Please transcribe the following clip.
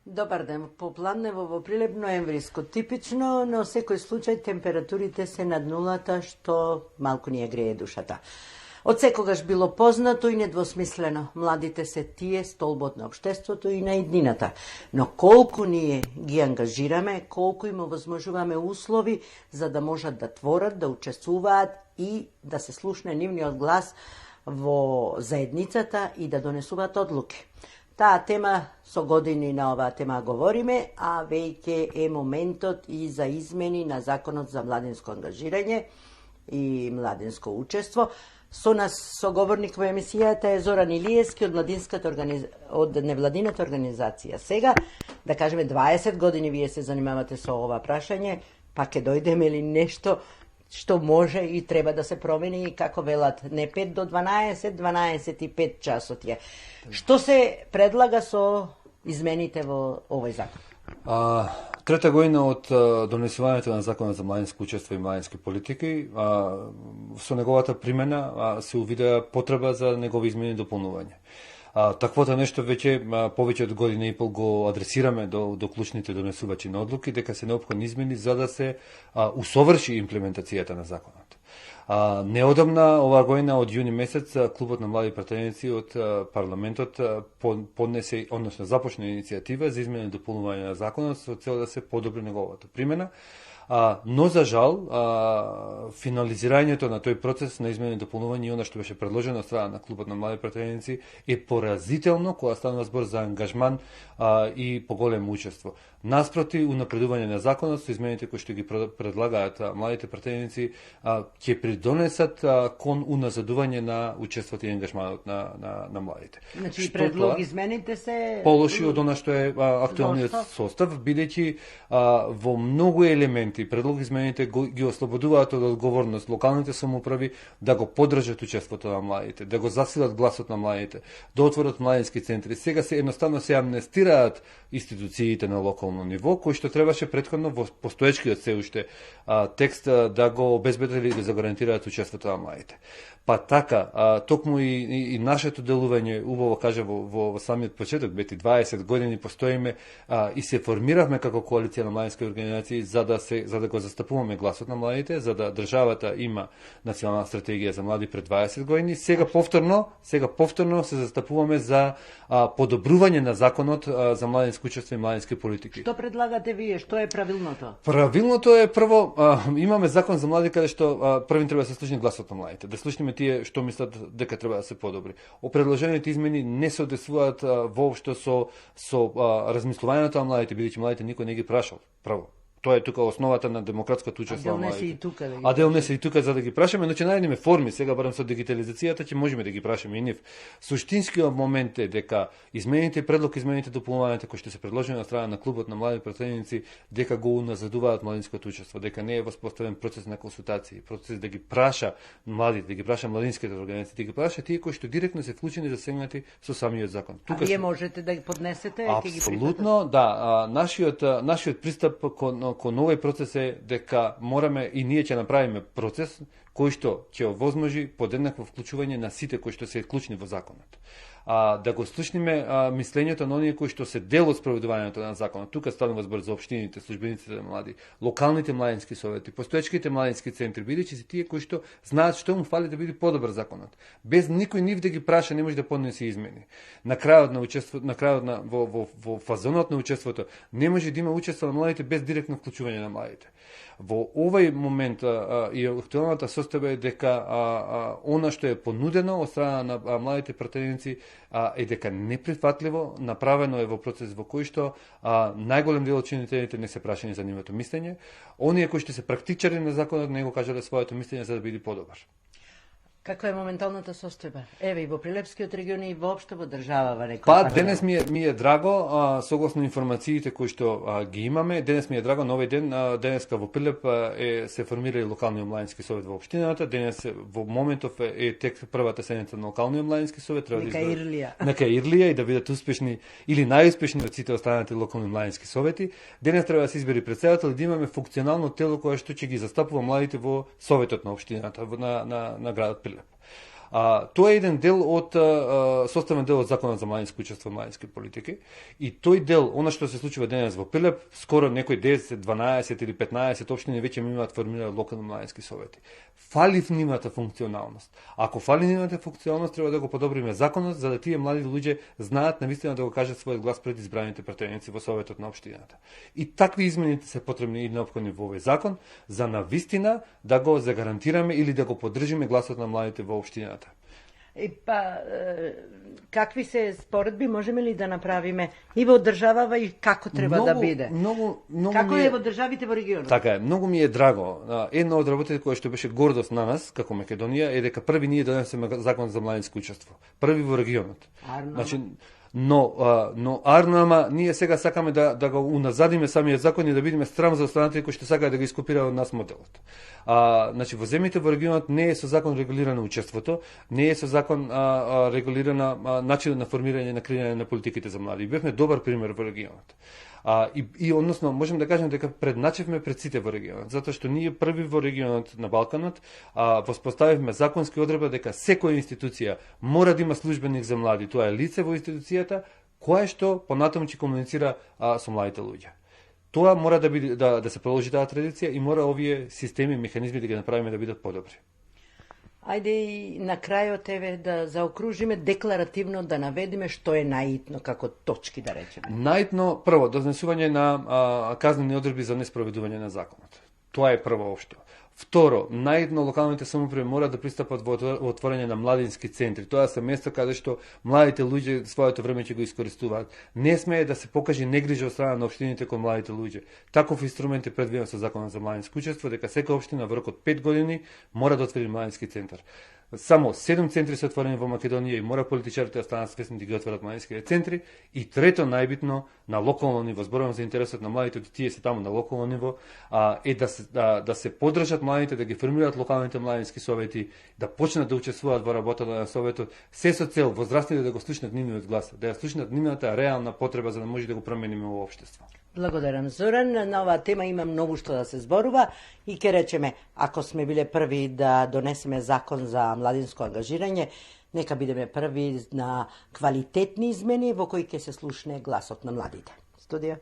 Добар ден, попладнево во Прилеп ноемвриско. Типично, но секој случај температурите се над нулата, што малку ни ја грее душата. Од секогаш било познато и недвосмислено. Младите се тие столбот на општеството и на иднината. Но колку ние ги ангажираме, колку им овозможуваме услови за да можат да творат, да учествуваат и да се слушне нивниот глас во заедницата и да донесуваат одлуки. Таа тема, со години на оваа тема говориме, а веќе е моментот и за измени на Законот за младинско ангажирање и младинско учество. Со нас соговорник во емисијата е Зоран Илиевски од невладината организација. Сега, да кажеме 20 години вие се занимавате со ова прашање, па ќе дојдеме ли нешто што може и треба да се промени и како велат, не 5 до 12, 12 часот е. Што се предлага со измените во овој закон? Трета година од донесувањето на Законот за младинско учество и младински политики, со неговата примена се увидеа потреба за негови измени и дополнување. Таквото нешто веќе повеќе од година и пол го адресираме до клучните донесувачи на одлуки, дека се неопходни измени за да се усоврши имплементацијата на законот. Неодамна, оваа година од јуни месец, клубот на млади пратеници од парламентот поднесе, односно започна иницијатива за измена и дополнување на законот со цел да се подобри неговата примена. Но за жал, финализирањето на тој процес на измени и дополнување и она што беше предложено од страна на клубот на млади пратеници е поразително кога станува збор за ангажман и поголемо учество. Наспроти, унапредување на законот со измените кои што ги предлагаат младите пратеници ќе придонесат кон уназадување на учеството и ангажманот на младите. Значи, предлог измените се полоши од она што е актуелниот состав, бидејќи во многу елементи предлог измените ги ослободуваат од одговорност локалните самоуправи да го поддржат учеството на младите, да го засилат гласот на младите, да отворат младински центри. Сега се едноставно се амнестираат институциите на локално ниво, кои што требаше претходно во постоечкиот се уште текст да го обезбедили и да загарантираат учеството на младите. Па така, токму и нашето делување, убаво кажа во самиот почеток, бети 20 години постоиме и се формиравме како коалиција на младински организации за да го застапуваме гласот на младите, за да државата има национална стратегија за млади пред 20 години. Сега повторно се застапуваме за подобрување на законот за младинско учество и младински политики. Што предлагате вие? Што е правилното? Правилното е прво, имаме закон за млади каде што првин треба да се слушне гласот на младите, да слушнеме тие што мислат дека треба да се подобри. Предложените измени не се одесуваат воопшто со размислувањето на младите, бидејќи младите никој не ги прашал. Право. Тоа е тука основата на демократското учество на младите. Дел не се и тука за да ги прашаме, но ќе најдеме форми, сега барем со дигитализацијата ќе можеме да ги прашаме и нив. Суштинскиот момент е дека измените предлог, измените дополнувањата кои што се предложени од страна на клубот на млади пратеници, дека го уназадуваат младинското учество, дека не е воспоставен процес на консултации, процес да ги праша младите, да ги праша младинските организации, да ги праша тие кои што директно се вклучени и засегнати со самиот закон. Тука вие можете да ги поднесете, ќе ги прифатите? Апсолутно, да. Нашиот пристап кон овој процес е дека мораме и ние ќе направиме процес кој што ќе овозможи подеднакво вклучување на сите кои што се клучни во законот. Да го слушниме мислењето на оние кои што се дел од спроведувањето на законот. Тука станува збор за општините, службениците на млади, локалните младински совети, постоечките младински центри, бидејќи се тие кои што знаат што му фали да биде подобар законот. Без никој нив да ги праша не може да поднесе измени. На крајот на во фазонот на учеството не може да има учество на младите без директно вклучување на младите. Во овој момент и актуелната состојба е дека она што е понудено од страна на младите пратеници е дека неприфатливо направено е во процес во кој што најголем дел од чинителите не се прашани за нивото мислење. Оние кои што се практичари на законот не го кажале своето мислење за да биде подобар. Каква е моменталната состојба? Еве и во Прилепскиот регион и воопшто во државава некој. Па денес ми е драго согласно информациите кои што ги имаме, денес ми е драго на овој ден, денеска во Прилеп се формира и локалниот младински совет во општината, денес во моментов е тек првата седница на локалниот младински совет, треба нека Ирлија и да бидат успешни или најуспешни од сите останати локални младински совети. Денес треба да се избери претседател и да имаме функционално тело кое што ќе ги застапува младите во советот на општината на градот Прилеп. Тоа е еден дел од составен дел од Законот за младинско учество и младински политики, и тој дел, она што се случува денес во Прилеп, скоро некои 10, 12 или 15 општини веќе имаат формирани локални младински совети. Фали в нивната функционалност. Ако фали нивната функционалност, треба да го подобриме законот, за да тие млади луѓе знаат навистина да го кажат својот глас пред избраните претенденти во советот на општината. И такви измени се потребни и неопходни во овој закон, за навистина да го загарантираме или да го поддржиме гласот на младите во општината. Какви се споредби можеме ли да направиме и во државава и како треба да биде? Како е во државите во регионот? Така е, многу ми е драго. Една од работите која што беше гордост на нас, како Македонија, е дека први ние донесеме закон за младинско учество. Први во регионот. Значи, но арно, ние сега сакаме да го уназадиме самиот закон и да бидеме страм за останатите кои што сакаат да го ископираат од нас моделот. Значи, во земјите во регионот не е со закон регулирано учеството, не е со закон регулирана начинот на формирање на креирање на политиките за млади. Бевме добар пример во регионот. И односно, можем да кажем дека предначевме пред сите во регионот, затоа што ние први во регионот на Балканот воспоставивме законски одредба дека секоја институција мора да има службеник за млади. Тоа е лице во институцијата кое што понатаму ќе комуницира со младите луѓе. Тоа мора да биде да се продолжи таа традиција и мора овие системи, механизми да ги направиме да бидат подобри. Ајде и на крајот да заокружиме декларативно, да наведиме што е наитно како точки, да речеме. Наитно, прво, дознесување на казнени одредби за неспроведување на законот. Тоа е прво општо. Второ, наидно локалните самоуправи мора да пристапат во отворање на младински центри. Тоа се место каде што младите луѓе своето време ќе го искористуваат. Не смее да се покаже негрижа од страна на општините кон младите луѓе. Таков инструмент е предвиден со Законот за младинско учество, дека секоја општина во рок од 5 години мора да отвори младински центар. Само 7 центри се отворени во Македонија и мора политичарите да станат свесни да ги отворат младинските центри. И трето, најбитно, на локално ниво, зборувам за интересот на младите, тие се таму на локално ниво, е да се поддржат младите, да ги формираат локалните младински совети, да почнат да учествуваат во работата на советот, се со цел возрастните да го слушнат нивниот глас, да ја слушнат нивната реална потреба за да може да го промениме во општество. Благодарам, Зоран. На оваа тема има многу што да се зборува и ќе речеме, ако сме биле први да донесеме закон за младинско ангажирање, нека бидеме први на квалитетни измени во кои ќе се слушне гласот на младите. Студија.